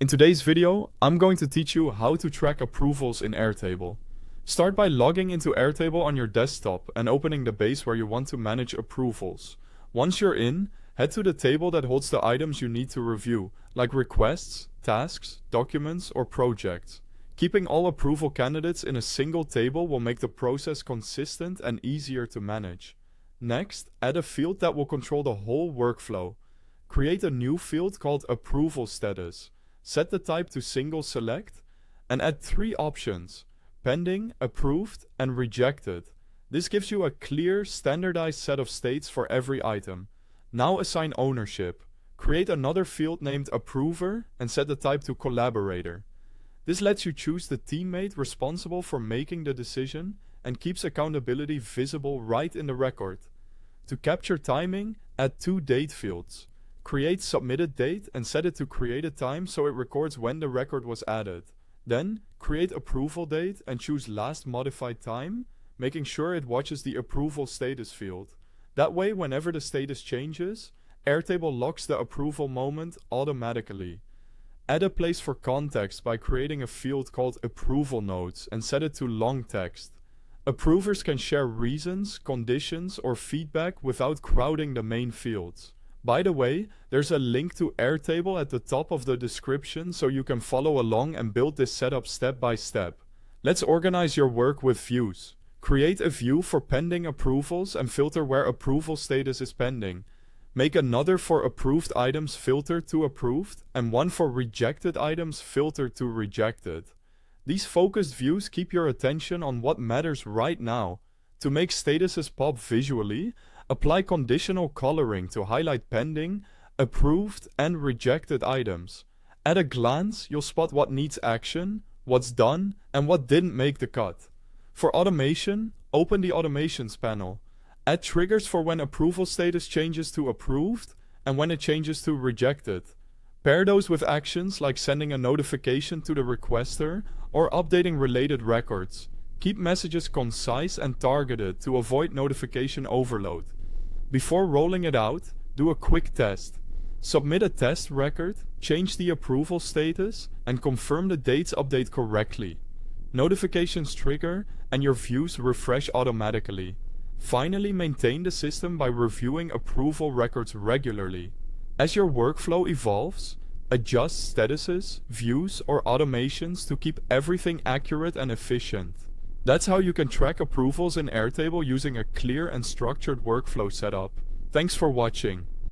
In today's video, I'm going to teach you how to track approvals in Airtable. Start by logging into Airtable on your desktop and opening the base where you want to manage approvals. Once you're in, head to the table that holds the items you need to review, like requests, tasks, documents, or projects. Keeping all approval candidates in a single table will make the process consistent and easier to manage. Next, add a field that will control the whole workflow. Create a new field called Approval Status. Set the type to single select and add 3 options: pending, approved, and rejected. This gives you a clear, standardized set of states for every item. Now assign ownership. Create another field named approver and set the type to collaborator. This lets you choose the teammate responsible for making the decision and keeps accountability visible right in the record. To capture timing, add 2 date fields. Create submitted date and set it to created time so it records when the record was added. Then, create approval date and choose last modified time, making sure it watches the approval status field. That way, whenever the status changes, Airtable locks the approval moment automatically. Add a place for context by creating a field called Approval Notes and set it to long text. Approvers can share reasons, conditions, or feedback without crowding the main fields. By the way, there's a link to Airtable at the top of the description so you can follow along and build this setup step by step. Let's organize your work with views. Create a view for pending approvals and filter where approval status is pending. Make another for approved items filtered to approved and one for rejected items filtered to rejected. These focused views keep your attention on what matters right now. To make statuses pop visually, apply conditional coloring to highlight pending, approved, and rejected items. At a glance, you'll spot what needs action, what's done, and what didn't make the cut. For automation, open the Automations panel. Add triggers for when approval status changes to approved and when it changes to rejected. Pair those with actions like sending a notification to the requester or updating related records. Keep messages concise and targeted to avoid notification overload. Before rolling it out, do a quick test. Submit a test record, change the approval status, and confirm the dates update correctly. Notifications trigger and your views refresh automatically. Finally, maintain the system by reviewing approval records regularly. As your workflow evolves, adjust statuses, views, or automations to keep everything accurate and efficient. That's how you can track approvals in Airtable using a clear and structured workflow setup. Thanks for watching.